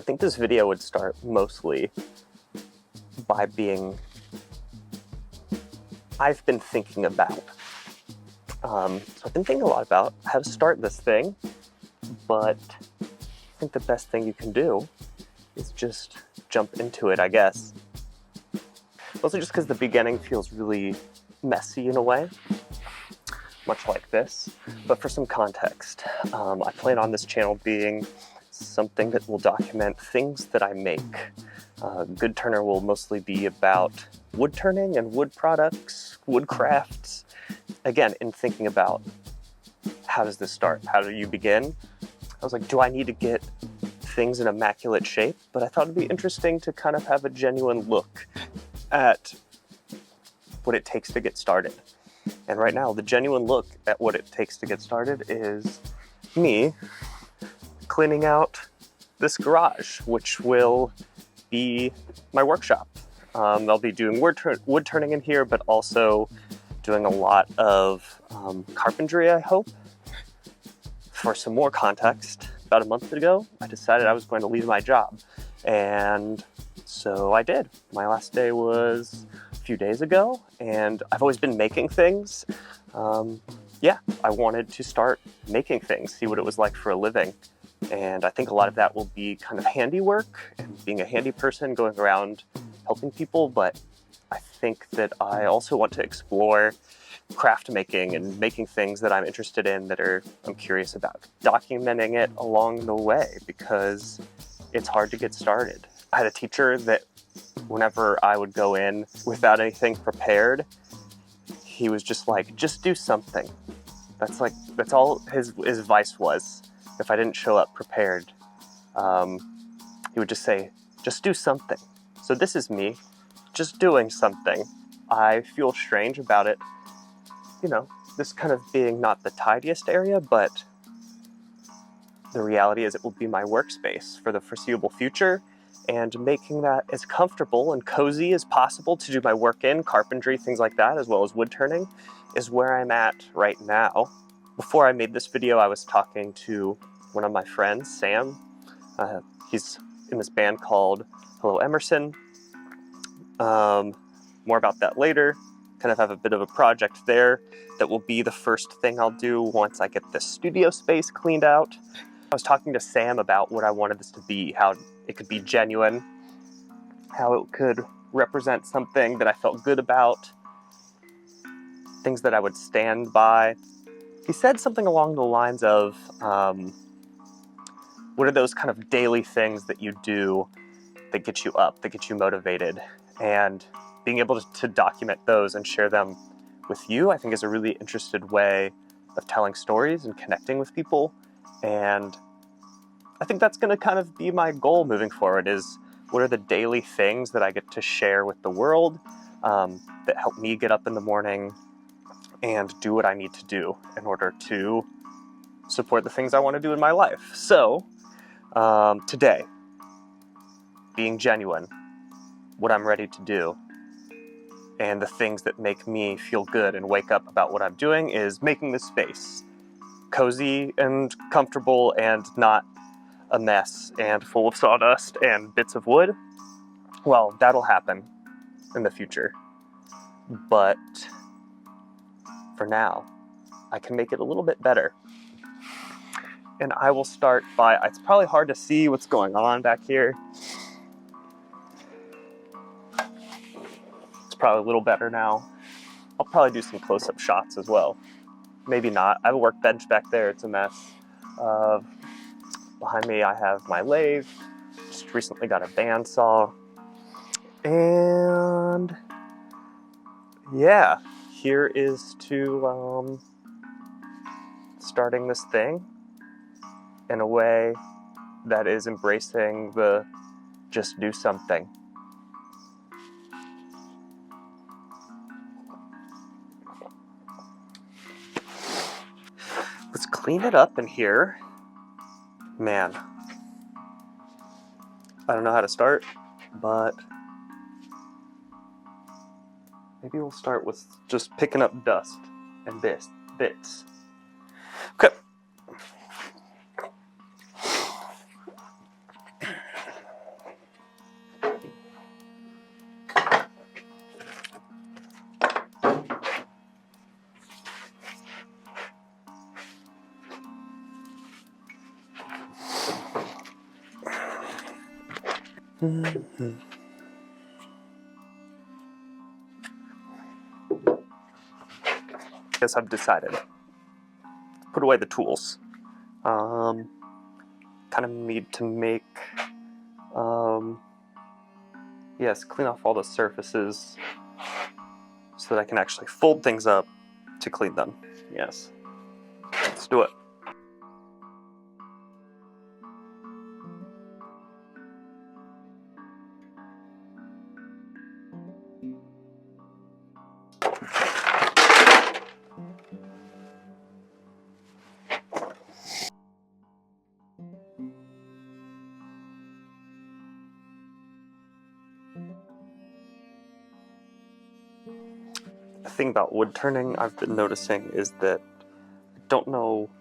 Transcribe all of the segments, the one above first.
think this video would start mostly by being, I've been thinking about. So I've been thinking a lot about how to start this thing, but I think the best thing you can do is just jump into it, I guess. Mostly just because the beginning feels really messy in a way, much like this. But for some context, I plan on this channel being something that will document things that I make. Good Turner will mostly be about wood turning and wood products, wood crafts. Again, in thinking about how does this start? How do you begin? I was like, do I need to get things in immaculate shape? But I thought it'd be interesting to kind of have a genuine look at what it takes to get started. And right now, the genuine look at what it takes to get started is me cleaning out this garage, which will be my workshop. I'll be doing wood turning in here, but also doing a lot of carpentry, I hope. For some more context, about a month ago, I decided I was going to leave my job. And so I did. My last day was a few days ago, and I've always been making things. Yeah, I wanted to start making things, see what it was like for a living. And I think a lot of that will be kind of handiwork and being a handy person, going around helping people. But I think that I also want to explore craft making and making things that I'm interested in that I'm curious about. Documenting it along the way because it's hard to get started. I had a teacher that whenever I would go in without anything prepared, he was just like, just do something. That's all his advice was. If I didn't show up prepared, he would just say, just do something. So this is me, just doing something. I feel strange about it, you know, this kind of being not the tidiest area, but the reality is it will be my workspace for the foreseeable future, and making that as comfortable and cozy as possible to do my work in, carpentry, things like that, as well as wood turning, is where I'm at right now. Before I made this video, I was talking to one of my friends, Sam. He's in this band called Hello Emerson. More about that later. Kind of have a bit of a project there that will be the first thing I'll do once I get the studio space cleaned out. I was talking to Sam about what I wanted this to be, how it could be genuine, how it could represent something that I felt good about, things that I would stand by. He said something along the lines of, what are those kind of daily things that you do that get you up, that get you motivated? And being able to document those and share them with you, I think is a really interesting way of telling stories and connecting with people. And I think that's going to kind of be my goal moving forward, is what are the daily things that I get to share with the world that help me get up in the morning and do what I need to do in order to support the things I want to do in my life. So today, being genuine, what I'm ready to do, and the things that make me feel good and wake up about what I'm doing is making this space cozy and comfortable and not a mess and full of sawdust and bits of wood. Well, that'll happen in the future. But for now, I can make it a little bit better. And I will start by, it's probably hard to see what's going on back here. It's probably a little better now. I'll probably do some close-up shots as well. Maybe not. I have a workbench back there, it's a mess. Behind me I have my lathe. Just recently got a bandsaw. And yeah, here is to starting this thing in a way that is embracing the just do something. Let's clean it up in here. Man, I don't know how to start, but maybe we'll start with just picking up dust and bits. Okay. Guess I've decided. Put away the tools. Kind of need to make, yes, clean off all the surfaces so that I can actually fold things up to clean them. Yes. Let's do it. The thing about wood turning I've been noticing is that I don't know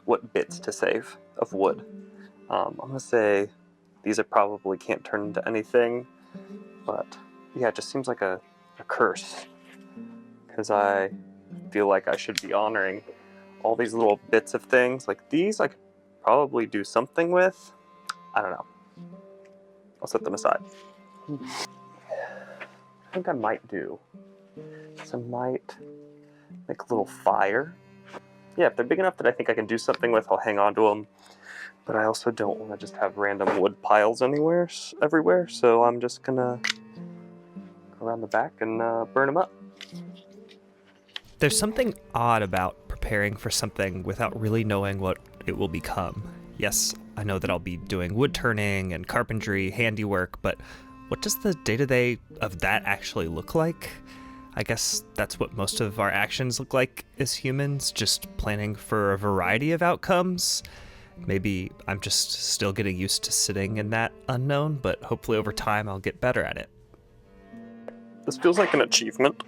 what bits to save of wood. I'm gonna say these are probably can't turn into anything, but yeah, it just seems like a curse, because I feel like I should be honoring all these little bits of things. Like these I could probably do something with. I don't know. I'll set them aside. I think I might do. So I might make a little fire. Yeah, if they're big enough that I think I can do something with, I'll hang on to them. But I also don't want to just have random wood piles everywhere, so I'm just gonna go around the back and burn them up. There's something odd about preparing for something without really knowing what it will become. Yes, I know that I'll be doing wood turning and carpentry, handiwork, but what does the day-to-day of that actually look like? I guess that's what most of our actions look like as humans, just planning for a variety of outcomes. Maybe I'm just still getting used to sitting in that unknown, but hopefully over time I'll get better at it. This feels like an achievement.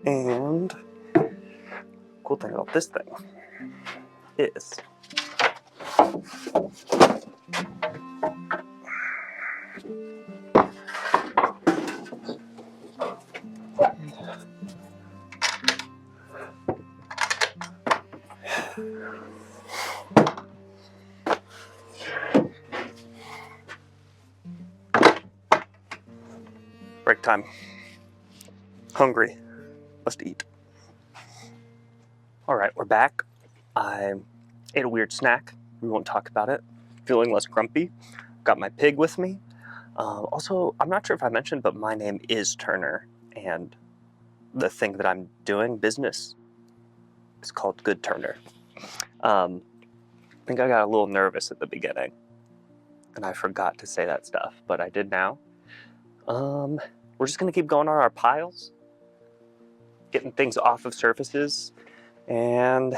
And cool thing about this thing is break time. Hungry. Must eat. Alright, we're back. I ate a weird snack. We won't talk about it. Feeling less grumpy. Got my pig with me. Also, I'm not sure if I mentioned, but my name is Turner, and the thing that I'm doing, business, is called Good Turner. I think I got a little nervous at the beginning, and I forgot to say that stuff, but I did now. We're just gonna keep going on our piles, getting things off of surfaces, and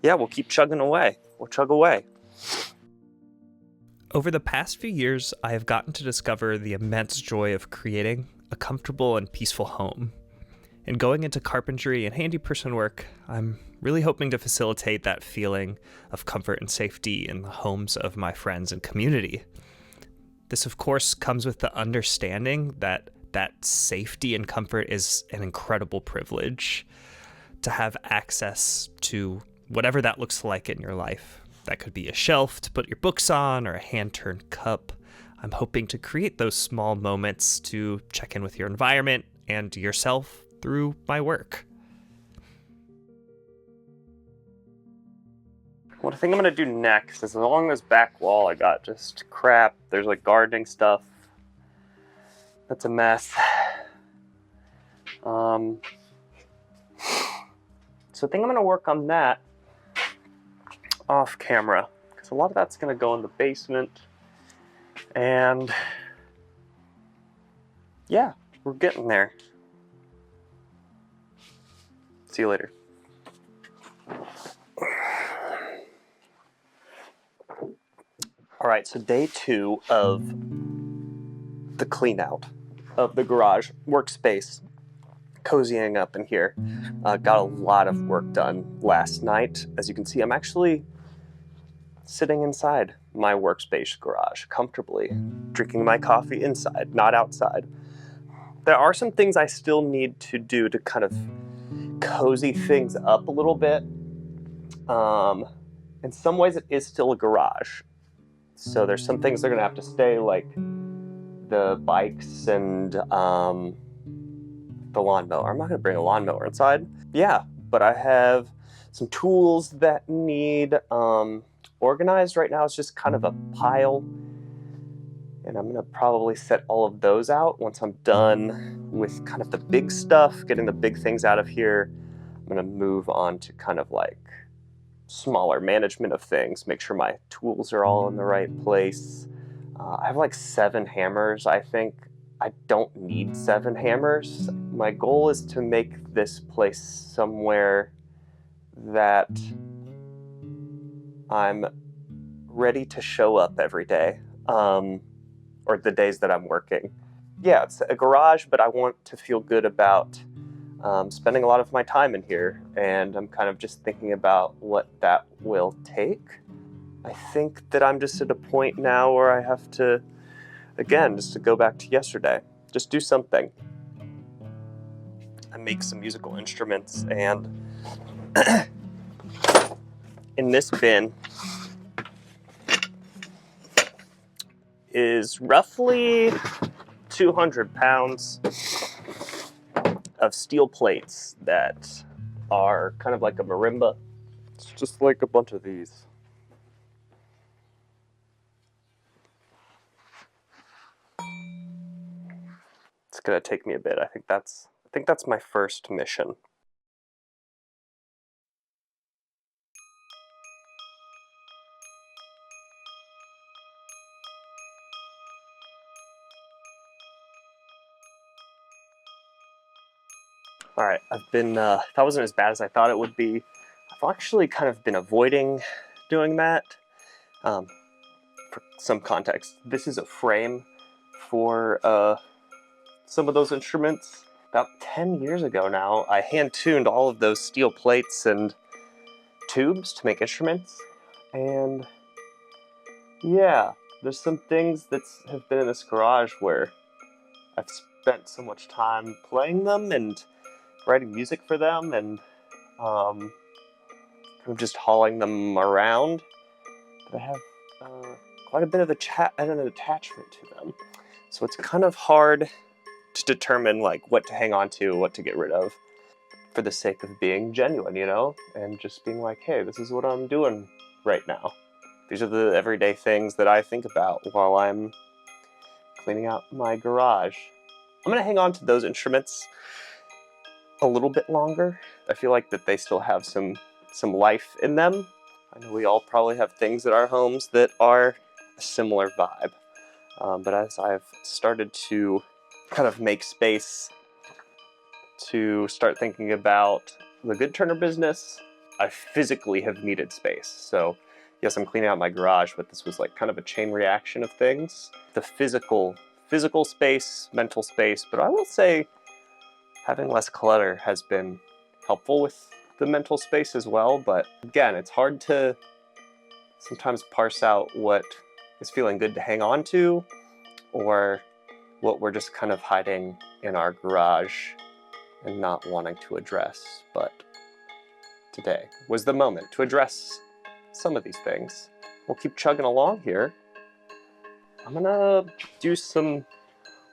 yeah, we'll keep chugging away. We'll chug away. Over the past few years, I have gotten to discover the immense joy of creating a comfortable and peaceful home. In going into carpentry and handy person work, I'm really hoping to facilitate that feeling of comfort and safety in the homes of my friends and community. This, of course, comes with the understanding that safety and comfort is an incredible privilege. To have access to whatever that looks like in your life. That could be a shelf to put your books on or a hand-turned cup. I'm hoping to create those small moments to check in with your environment and yourself through my work. What I think I'm gonna do next is along this back wall I got just crap. There's like gardening stuff. That's a mess. So I think I'm gonna work on that off camera, because a lot of that's gonna go in the basement. And yeah, we're getting there. See you later. All right, so day 2 of the clean out of the garage workspace, cozying up in here. Got a lot of work done last night. As you can see, I'm actually sitting inside my workspace garage comfortably, drinking my coffee inside, not outside. There are some things I still need to do to kind of cozy things up a little bit. In some ways it is still a garage. So there's some things that are gonna have to stay, like the bikes and the lawnmower. I'm not gonna bring a lawnmower inside. Yeah, but I have some tools that need organized. Right now it's just kind of a pile, and I'm gonna probably set all of those out once I'm done with kind of the big stuff, getting the big things out of here. I'm gonna move on to kind of like smaller management of things, make sure my tools are all in the right place. I have like 7 hammers, I think. I don't need 7 hammers. My goal is to make this place somewhere that I'm ready to show up every day, or the days that I'm working. Yeah, it's a garage, but I want to feel good about spending a lot of my time in here, and I'm kind of just thinking about what that will take. I think that I'm just at a point now where I have to, again, just to go back to yesterday, just do something. I make some musical instruments, and in this bin is roughly 200 pounds of steel plates that are kind of like a marimba. It's just like a bunch of these. It's gonna take me a bit. I think that's my first mission. All right, that wasn't as bad as I thought it would be. I've actually kind of been avoiding doing that. For some context, this is a frame for some of those instruments. About 10 years ago now, I hand-tuned all of those steel plates and tubes to make instruments. And yeah, there's some things that have been in this garage where I've spent so much time playing them and writing music for them, and kind of just hauling them around. But I have quite a bit of an attachment to them. So it's kind of hard to determine like what to hang on to, what to get rid of, for the sake of being genuine, and just being like, hey, this is what I'm doing right now. These are the everyday things that I think about while I'm cleaning out my garage. I'm gonna hang on to those instruments a little bit longer. I feel like that they still have some life in them. I know we all probably have things at our homes that are a similar vibe. But as I've started to kind of make space to start thinking about the Good Turner business, I physically have needed space. So yes, I'm cleaning out my garage, but this was like kind of a chain reaction of things. The physical space, mental space, but I will say having less clutter has been helpful with the mental space as well. But again, it's hard to sometimes parse out what is feeling good to hang on to, or what we're just kind of hiding in our garage and not wanting to address. But today was the moment to address some of these things. We'll keep chugging along here. I'm gonna do some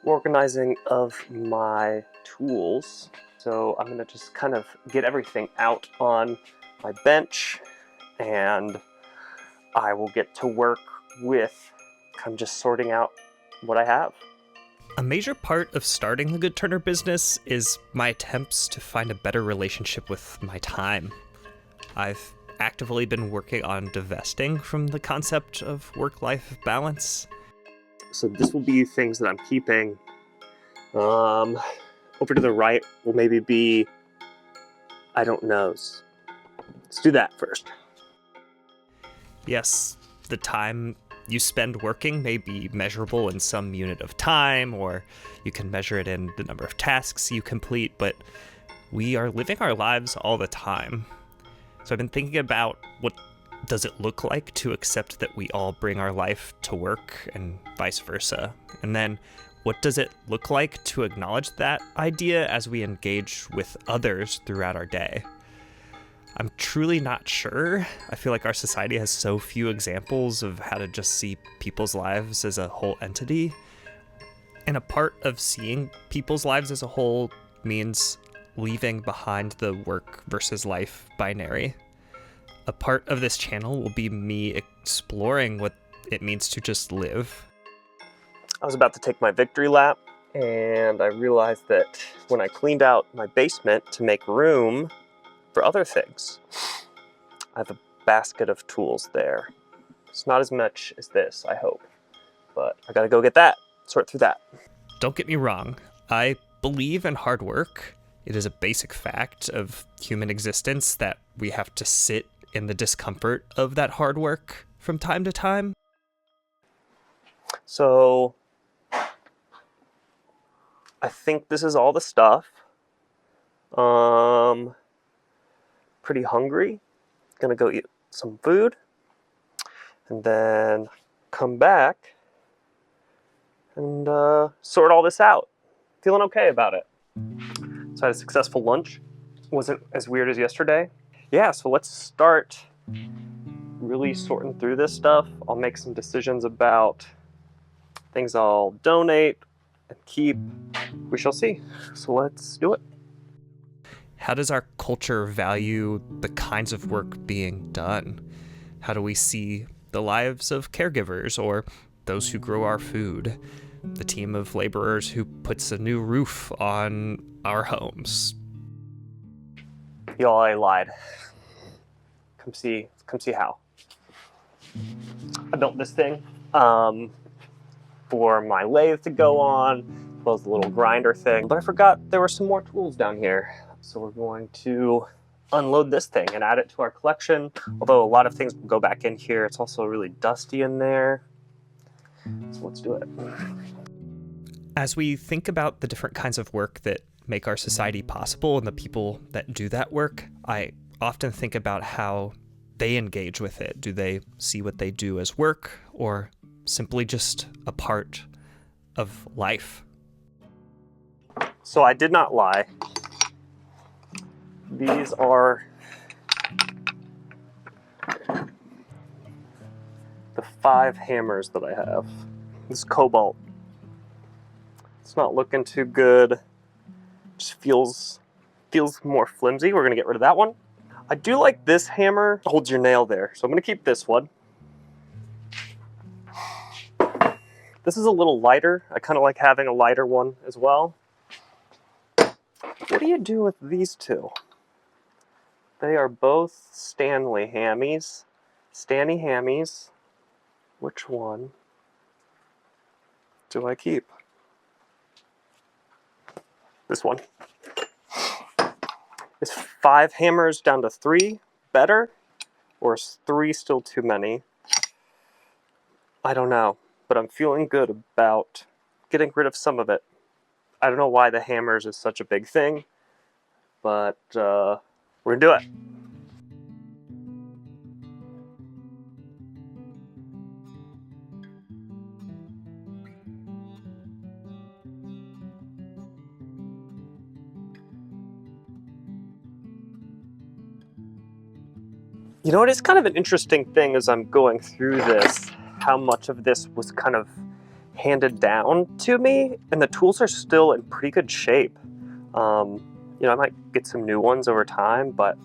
organizing of my tools. So I'm gonna just kind of get everything out on my bench, and I will get to work with kind of just sorting out what I have. A major part of starting the Good Turner business is my attempts to find a better relationship with my time. I've actively been working on divesting from the concept of work-life balance. So this will be things that I'm keeping. Over to the right will maybe be I don't knows. Let's do that first. Yes, the time you spend working may be measurable in some unit of time, or you can measure it in the number of tasks you complete, but we are living our lives all the time. So I've been thinking about what does it look like to accept that we all bring our life to work and vice versa? And then what does it look like to acknowledge that idea as we engage with others throughout our day? I'm truly not sure. I feel like our society has so few examples of how to just see people's lives as a whole entity. And a part of seeing people's lives as a whole means leaving behind the work versus life binary. A part of this channel will be me exploring what it means to just live. I was about to take my victory lap, and I realized that when I cleaned out my basement to make room for other things, I have a basket of tools there. It's not as much as this, I hope, but I gotta go get that, sort through that. Don't get me wrong, I believe in hard work. It is a basic fact of human existence that we have to sit in the discomfort of that hard work from time to time. So I think this is all the stuff. Pretty hungry. Gonna go eat some food and then come back and sort all this out. Feeling okay about it. So I had a successful lunch. Wasn't as weird as yesterday. Yeah, so let's start really sorting through this stuff. I'll make some decisions about things I'll donate and keep. We shall see. So let's do it. How does our culture value the kinds of work being done? How do we see the lives of caregivers or those who grow our food? The team of laborers who puts a new roof on our homes. Y'all, I lied. Come see how. I built this thing for my lathe to go on, as well as the little grinder thing. But I forgot there were some more tools down here. So we're going to unload this thing and add it to our collection. Although a lot of things will go back in here. It's also really dusty in there. So let's do it. As we think about the different kinds of work that make our society possible and the people that do that work, I often think about how they engage with it. Do they see what they do as work or simply just a part of life? So I did not lie. These are the 5 hammers that I have. This cobalt. It's not looking too good. Just feels more flimsy. We're gonna get rid of that one. I do like this hammer. It holds your nail there, so I'm gonna keep this one. This is a little lighter. I kind of like having a lighter one as well. What do you do with these two? They are both Stanley hammies. Stanny hammies. Which one do I keep? This one. Is 5 hammers down to 3 better? Or is 3 still too many? I don't know, but I'm feeling good about getting rid of some of it. I don't know why the hammers is such a big thing, but we're gonna do it. You know, it is kind of an interesting thing as I'm going through this, how much of this was kind of handed down to me, and the tools are still in pretty good shape. You know, I might get some new ones over time, but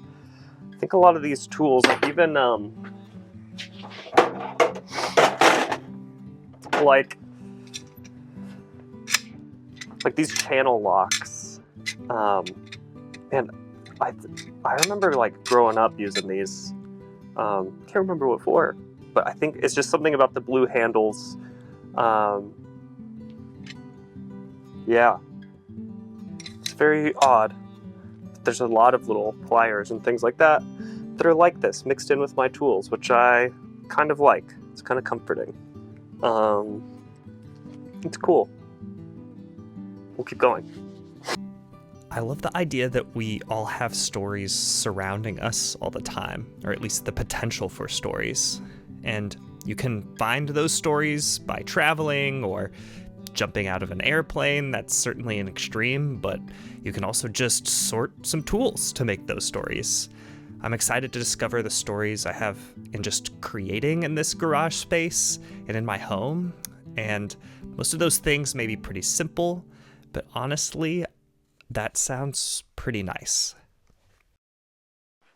I think a lot of these tools, even like these channel locks, and I remember like growing up using these. Can't remember what for, but I think it's just something about the blue handles. Yeah, it's very odd. There's a lot of little pliers and things like that that are like this mixed in with my tools, which I kind of like. It's kind of comforting. It's cool. We'll keep going. I love the idea that we all have stories surrounding us all the time, or at least the potential for stories. And you can find those stories by traveling or jumping out of an airplane. That's certainly an extreme, but you can also just sort some tools to make those stories. I'm excited to discover the stories I have in just creating in this garage space and in my home. And most of those things may be pretty simple, but honestly, that sounds pretty nice.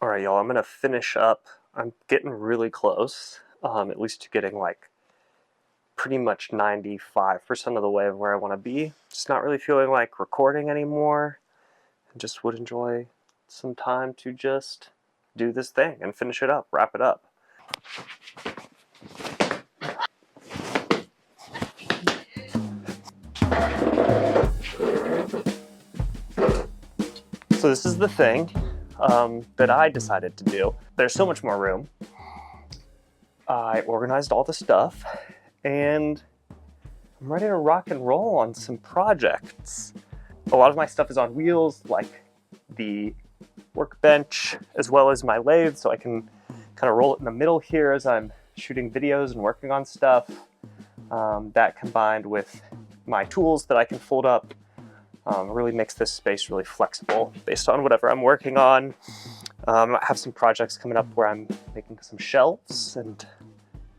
All right, y'all, I'm gonna finish up. I'm getting really close, at least to getting like pretty much 95% of the way of where I want to be. Just not really feeling like recording anymore. I just would enjoy some time to just do this thing and finish it up, wrap it up. So this is the thing that I decided to do. There's so much more room. I organized all the stuff and I'm ready to rock and roll on some projects. A lot of my stuff is on wheels, like the workbench as well as my lathe, so I can kind of roll it in the middle here as I'm shooting videos and working on stuff. That combined with my tools that I can fold up really makes this space really flexible based on whatever I'm working on. I have some projects coming up where I'm making some shelves, and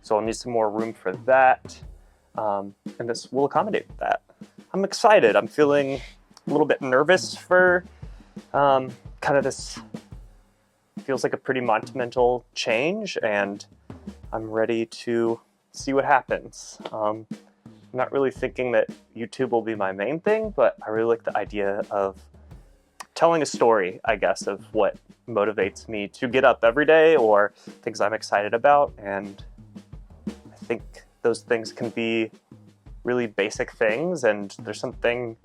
so I'll need some more room for that. And this will accommodate that. I'm excited. I'm feeling a little bit nervous for kind of this, feels like a pretty monumental change, and I'm ready to see what happens. I'm not really thinking that YouTube will be my main thing, but I really like the idea of telling a story, I guess, of what motivates me to get up every day or things I'm excited about. And I think those things can be really basic things, and there's something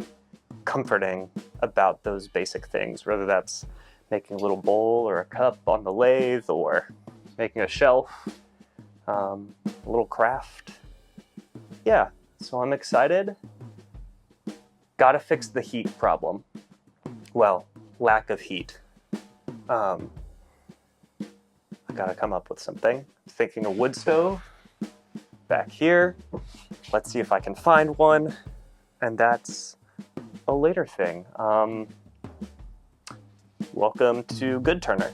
comforting about those basic things, whether that's making a little bowl or a cup on the lathe or making a shelf, a little craft. Yeah, so I'm excited. Gotta fix the heat problem. Well, lack of heat. I gotta come up with something. Thinking a wood stove back here. Let's see if I can find one. And that's a later thing. Welcome to Good Turner.